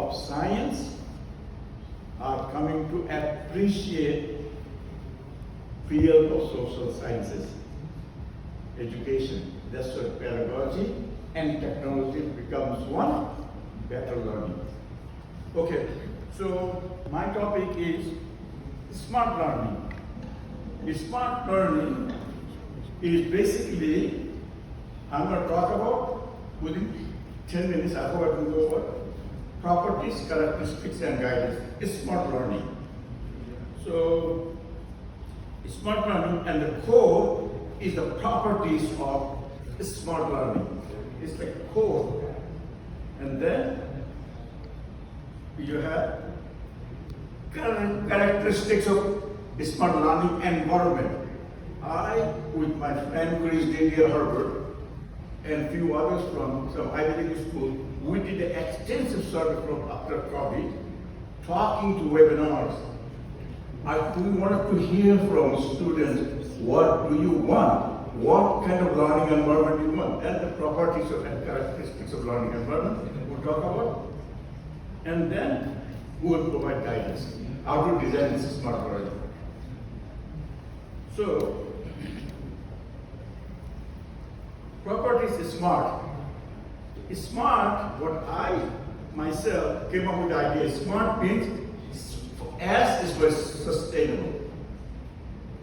of science are coming to appreciate field of social sciences, education. That's where pedagogy and technology becomes one, better learning. Okay, so my topic is smart learning. Smart learning is basically, I'm going to talk about within 10 minutes, I hope I can go over properties, characteristics, and guidance. It's smart learning. So, smart learning and the core is the properties of smart learning. It's like a core. And then you have characteristics of smart learning environment. I, with my friend Chris Davier Herbert and few others from some Ivy League school, we did an extensive survey from after COVID, talking to webinars. We wanted to hear from students, what do you want? What kind of learning environment do you want? And the properties and characteristics of learning environment we'll talk about. And then we will provide guidance, how to design this smart learning. So, properties is smart. Smart, what I myself came up with the idea, smart means S is for sustainable.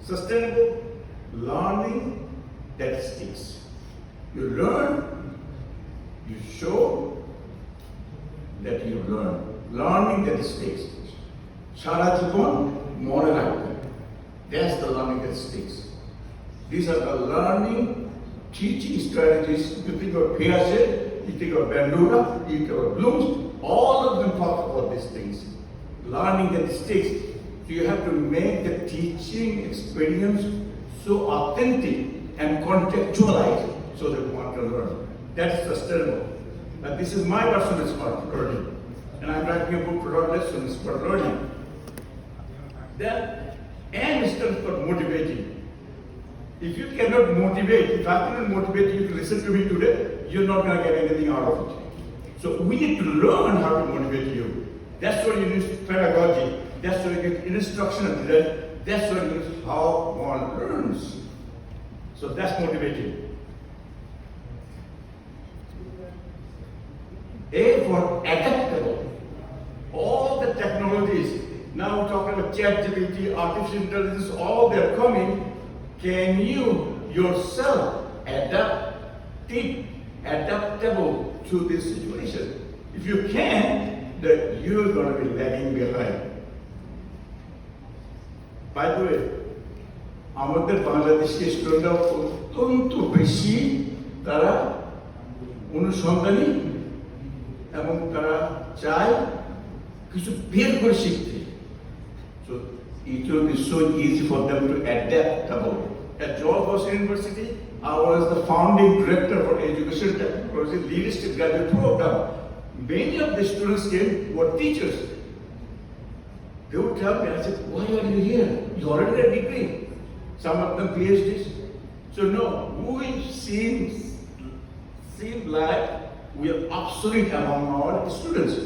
Sustainable learning that sticks. You learn, you show that you learn. Learning that sticks. Sara জীবন মনে রাখবে. That's the learning that sticks. These are the learning, teaching strategies. You think of Piaget, you think of Bandura, you think of Bloom, all of them talk about these things. Learning that sticks. So you have to make the teaching experience so authentic and contextualized so that one can learn. That's sustainable. But this is my personal smart learning. And I'm writing a book for lessons for learning. Then, M stands for motivating. If you cannot motivate, if I cannot motivate you to listen to me today, you're not going to get anything out of it. So we need to learn how to motivate you. That's where you need pedagogy. That's where you get instruction and design. That's where you need how one learns. So that's motivating. A for adaptable. All the technologies, now we're talking about ChatGPT, artificial intelligence, all they're coming. Can you yourself adaptable to this situation? If you can, then you're going to be lagging behind. By the way, আমাদের বাংলাদেশি স্টুডেন্টরা অত্যন্ত বেশি তারা অনুসন্ধানী এবং তারা চায় কিছু বের করে শিখতে। So it will be so easy for them to adaptable. At George Washington University, I was the founding director for education technology leadership graduate program. Many of the students came were teachers. They would tell me, I said, why are you here? You already have a degree. Some of them PhDs. So no, we seem like we are obsolete among our students.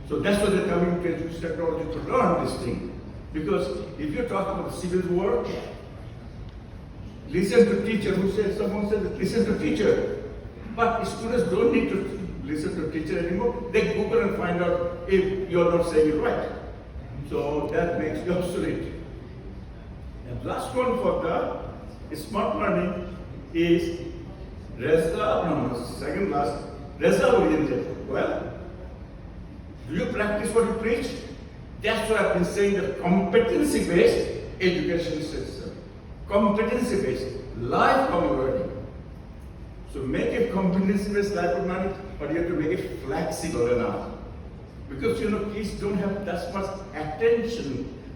So that's why they're coming to education technology to learn this thing. Because if you talk about civil work, listen to teacher. Someone said, listen to teacher. But students don't need to listen to teacher anymore. They Google and find out if you're not saying it right. So that makes you obsolete. And last one for the smart learning is second last, result oriented. Well, do you practice what you preach? That's why I've been saying that competency-based education system. Competency-based, lifelong learning. So make it competency-based lifelong learning, but you have to make it flexible enough. Because kids don't have that much attention.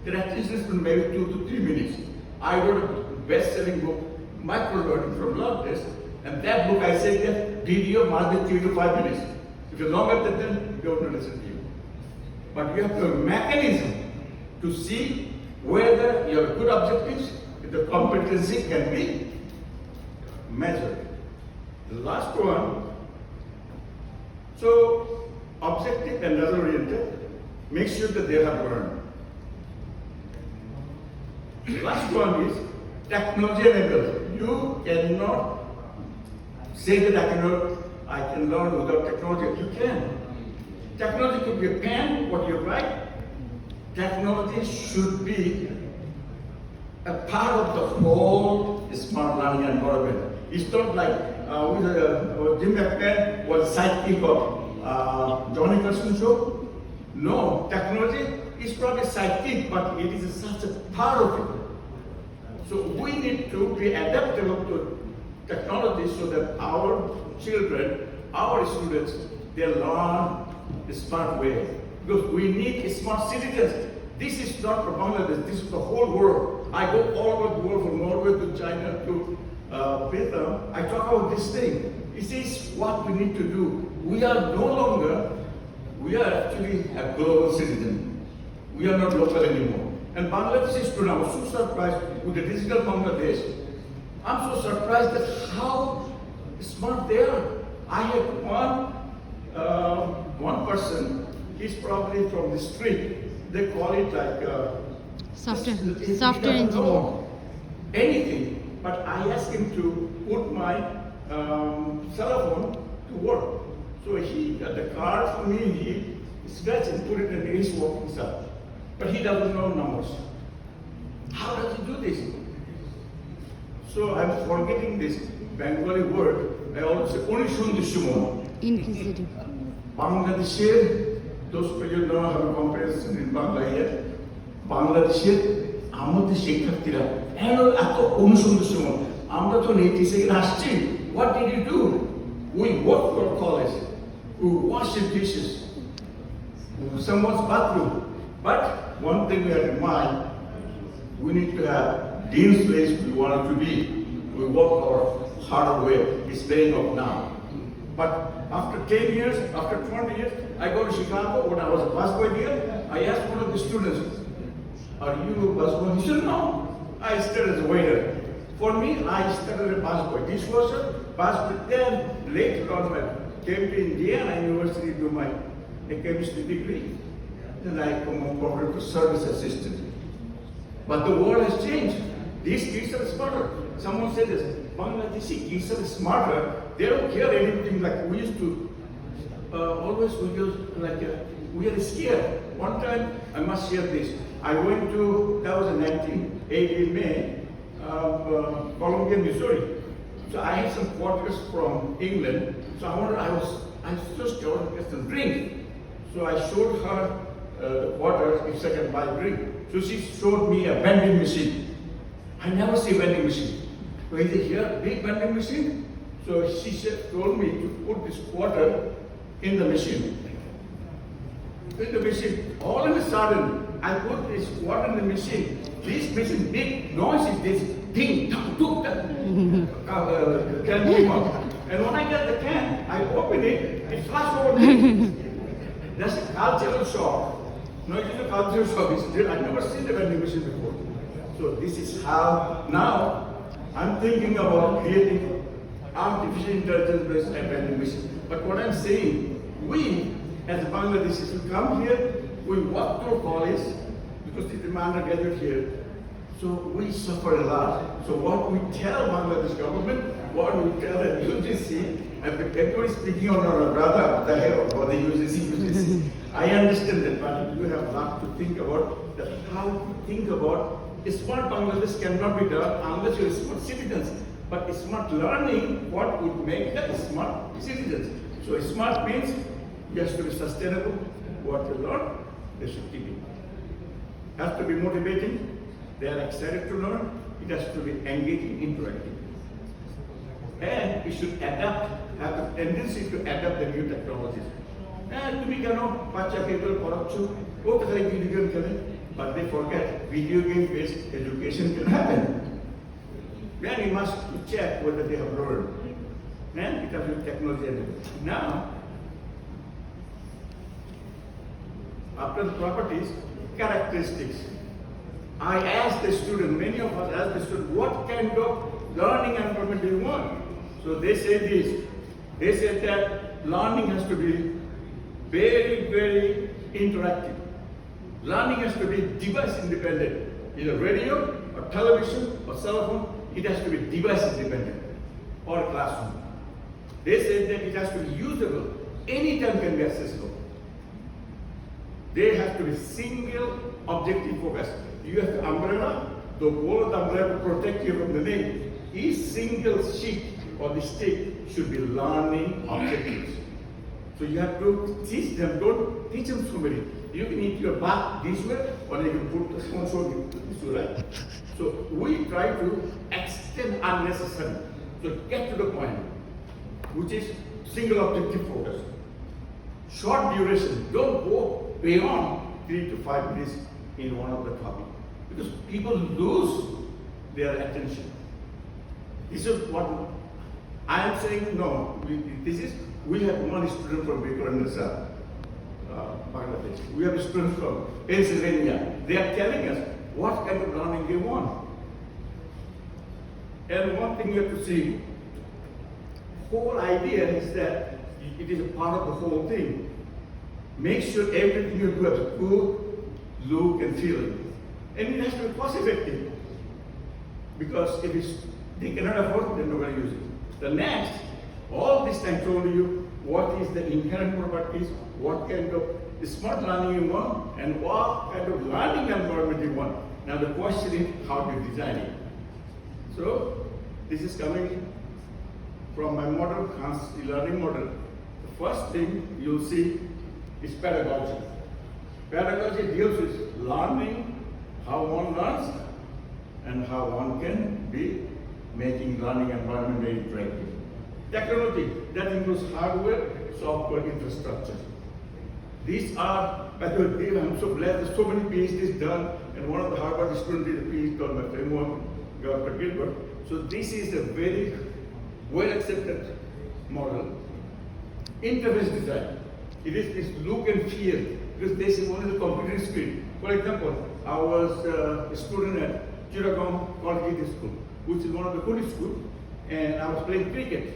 Their attention is maybe 2 to 3 minutes. I wrote a best-selling book, Micro Learning from Loveless, and that book I said that video must be 3 to 5 minutes. If you're longer than that, they won't listen to you. But you have a mechanism to see whether you have good objectives, if the competency can be measured. The last one, so objective and result-oriented, make sure that they have learned. The last one is technology enabled. You cannot say that I can learn without technology. You can. Technology could be a pen, what you write. Technology should be a part of the whole smart learning environment. It's not like Jim McMahon was sidekick of Johnny Carson show. No, technology is probably sidekick, but it is such a part of it. So we need to be adaptable to technology so that our children, our students, they learn the smart way. Because we need smart citizens. This is not for Bangladesh, this is the whole world. I go all over the world, from Norway to China to Vietnam. I talk about this thing. This is what we need to do. We are no longer, we are actually a global citizen. We are not local anymore. And Bangladesh is today, I was so surprised with the digital Bangladesh. I'm so surprised at how smart they are. I had one person, he's probably from the street. They call it like software he engineer. doesn't know anything. But I asked him to put my cell phone to work. So he got the card for me, he scratched and put it in his working cell. But he doesn't know numbers. How does he do this? So I'm forgetting this Bengali word. I always say, Onishundishumon. Inquisitive. Bangladesher, those people know have a comparison in Bangladesh. Bangladesher, আমাদের শিক্ষার্থীরা এত অনুসন্ধান সময় আমরা তো নেই থেকে আসছি. What did you do? We work for college. We wash the dishes. Someone's bathroom. But one thing we have in mind, we need to have Dean's place we want it to be. We work our hard way. It's paying off now. But after 10 years, after 20 years, I go to Chicago when I was a busboy here. I asked one of the students, are you a busboy? He said, no. I started as a waiter. For me, I started as a busboy, dishwasher, busboy. Then later on, I came to Indiana University to do my chemistry degree. Then I converted to service assistant. But the world has changed. These kids are smarter. Someone said this, Bangladeshi kids are smarter. They don't care anything like we used to. Always we used like we are scared. One time, I must share this. I went to, that was in 1980 May, Columbia, Missouri. So I had some quarters from England. So I was just going to get some drink. So I showed her the quarters if I can buy a drink. So she showed me a vending machine. I never see vending machine. So is it here, big vending machine? So she told me to put this quarter in the machine. In the machine, all of a sudden, I put this quarter in the machine. This machine, big noise is this ding, tuk, tuk, can move up. And when I get the can, I open it, it flashes over me. That's a cultural shock. No, it is a cultural shock. I've never seen the vending machine before. So this is how now I'm thinking about creating artificial intelligence-based vending machine. But what I'm saying, we as Bangladeshis who come here, we walk through college because it's undergraduate here. So we suffer a lot. So what we tell Bangladesh government, what we tell the UGC, and everybody speaking on our brother, the head of the UGC. I understand that, but you have a lot to think about that how to think about smart Bangladesh cannot be done unless you're smart citizens. But smart learning, what would make them smart citizens? So smart means you have to be sustainable. What you learn, they should keep it. Has to be motivating. They are excited to learn. It has to be engaging, interactive. And we should adapt, have the tendency to adapt the new technologies. And to be bacha people porachu, video game kele, but they forget video game-based education can happen. Then you must check whether they have learned. And it has with technology. Now, after the properties, characteristics. I asked the student, many of us asked the student, what kind of learning environment do you want? So they said this. They said that learning has to be very, very interactive. Learning has to be device independent. Either radio or television or cell phone, it has to be device independent. Or classroom. They said that it has to be usable. Anytime can be accessible. They have to be single objective focus. You have the umbrella, the wall of the umbrella to protect you from the rain. Each single sheet or the stick should be learning objectives. So you have to teach them, don't teach them so many. You can eat your bath this way, or you can put the spoon so this way, right? So we try to extend unnecessary. So get to the point, which is single objective focus. Short duration, don't go beyond 3 to 5 minutes in one of the topics. Because people lose their attention. This is what I am saying, no. We have one student from Bangladesh. We have students from Pennsylvania. They are telling us what kind of learning they want. And one thing you have to see, whole idea is that it is a part of the whole thing. Make sure everything you do has a good look and feeling. And it has to be cost effective. Because if they cannot afford, they're not going to use it. The next, all this time told you what is the inherent properties, what kind of smart learning you want, and what kind of learning environment you want. Now the question is how to design it. So this is coming from my model, learning model. The first thing you'll see is pedagogy. Pedagogy deals with learning, how one learns, and how one can be making learning environment very interactive. Technology, that includes hardware, software, infrastructure. These are, by the way, I'm so glad there's so many PhDs done, and one of the Harvard students did a PhD on my framework, Dr. Gilbert. So this is a very well accepted model. Interface design. It is this look and feel, because this is only the computer screen. For example, I was a student at Chiragam College School, which is one of the good schools, and I was playing cricket.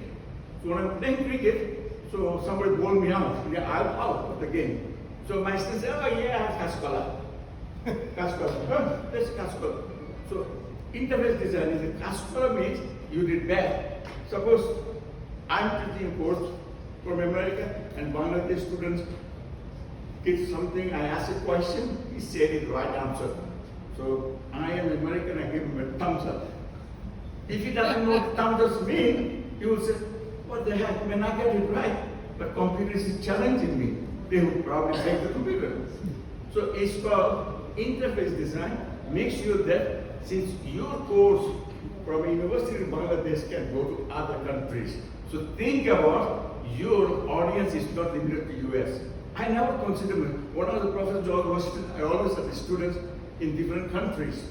So when I'm playing cricket, so somebody bowled me out, and I'm out of the game. So my students said, oh yeah, Kaskola. Kaskola, that's Kaskola. So interface design is a Kaskola means you did bad. Suppose I'm teaching a course from America and Bangladesh students get something, I ask a question, he said the right answer. So I am American, I give him a thumbs up. If he doesn't know what thumbs up mean, he will say, what the heck, when I get it right, but computer is challenging me. They would probably take the computer. So it's called interface design. Make sure that since your course from a university in Bangladesh can go to other countries. So think about your audience is not limited to US. I never consider one of the professors George Washington, I always have students in different countries.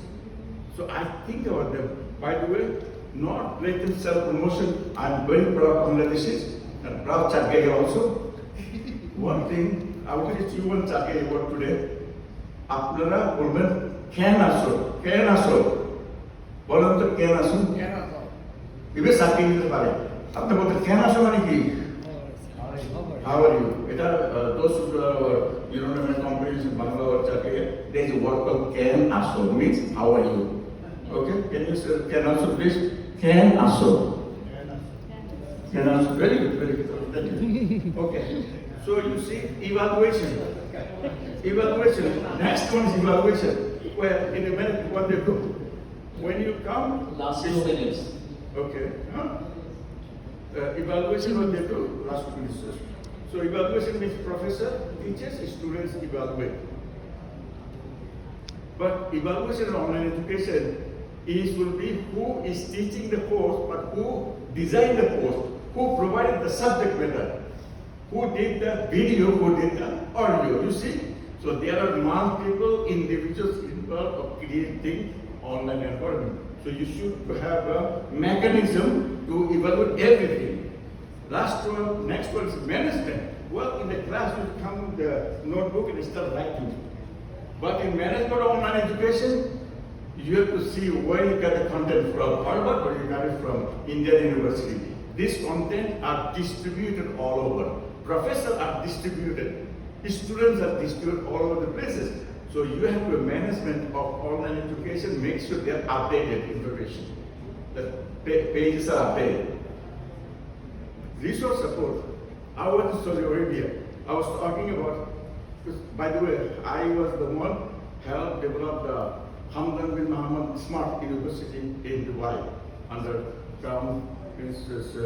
So I think about them. By the way, not let them self-promotion. I'm very proud of Bangladeshis and proud Chagay also. One thing, I will teach you one Chagay word today. Apnara bolben can aso. Bolan to can aso. Ibe Chagay nite pare. Apni bolte can aso mane ki? How are you? Those who are, you don't have any companies in Bangla or Chagay, there is a word called can aso, means how are you? Okay, can you say can also please? Can also. Can also. Very good, very good. Thank you. Okay. So you see evaluation. Evaluation. Next one is evaluation. Well, in a minute, what they do. When you come. Last 2 minutes. Okay. Evaluation what they do. Last 2 minutes. So evaluation means professor teaches, students evaluate. But evaluation in online education will be who is teaching the course, but who designed the course, who provided the subject matter, who did the video, who did the audio, you see? So there are multiple individuals involved of creating online environment. So you should have a mechanism to evaluate everything. Last one, next one is management. Well, in the class you come with the notebook and start writing. But in management of online education, you have to see where you got the content from, Harvard or you got it from Indian University. These content are distributed all over. Professors are distributed. Students are distributed all over the places. So you have to management of online education, make sure they are updated information. The pages are updated. Resource support. I was in Saudi Arabia. I was talking about, by the way, I was the one helped develop the Hamdan bin Muhammad Smart University in Dubai under Crown Prince's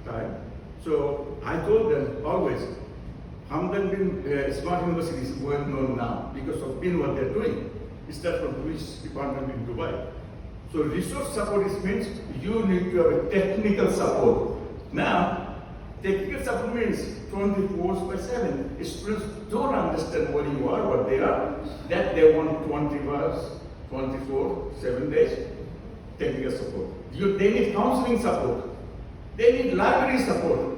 time. So I told them always, Hamdan bin Smart University is well known now because of what they're doing. It's that from police department in Dubai. So resource support is means you need to have a technical support. Now, technical support means 24/7. Students don't understand what you are, what they are, that they want 20 hours, 24, 7 days, technical support. They need counseling support. They need library support.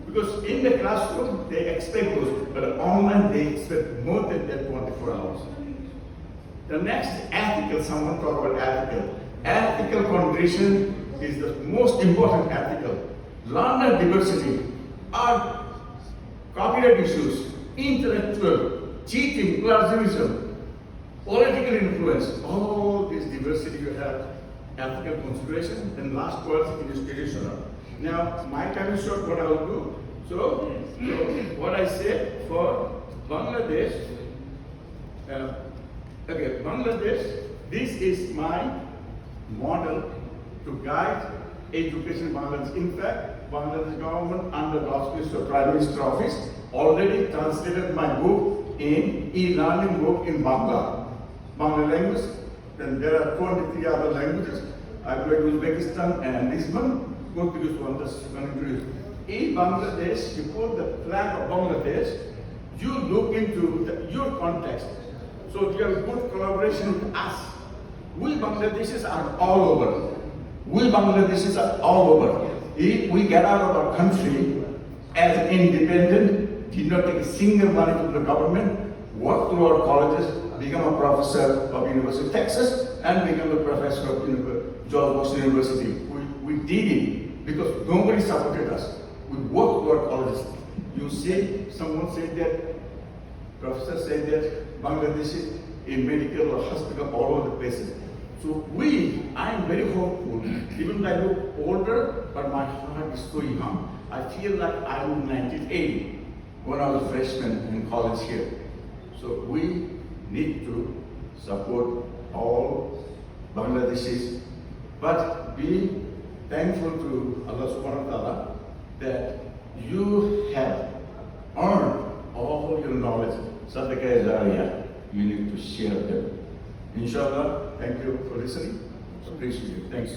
Because in the classroom, they expect those, but online, they expect more than that 24 hours. The next, ethical, someone talk about ethical. Ethical condition is the most important ethical. Learner diversity are copyright issues, intellectual, cheating, plagiarism, political influence, all this diversity you have ethical consideration. Then last word is traditional. Now, my time is short, what I will do. So what I said for Bangladesh, Bangladesh, this is my model to guide education in Bangladesh. In fact, Bangladesh government under the auspices of Prime Minister Office already translated my book in e-learning book in Bangla language. Then there are 23 other languages. I played Uzbekistan and this one. Go to this one, that's going to introduce. In Bangladesh, you put the flag of Bangladesh, you look into your context. So you have good collaboration with us. We Bangladeshis are all over. We Bangladeshis are all over. If we get out of our country as independent, did not take a single money from the government, work through our colleges, become a professor of University of Texas, and become a professor of George Washington University. We did it because nobody supported us. We worked through our colleges. You see, someone said that, professor said that Bangladesh in medical or hospital all over the places. So I am very hopeful. Even though I look older, but my heart is so young. I feel like I was 1980 when I was a freshman in college here. So we need to support all Bangladeshis, but be thankful to Allah subhanahu wa ta'ala that you have earned all your knowledge. Sadaqah Jariyah, you need to share them. Inshallah, thank you for listening. Appreciate it. Thanks.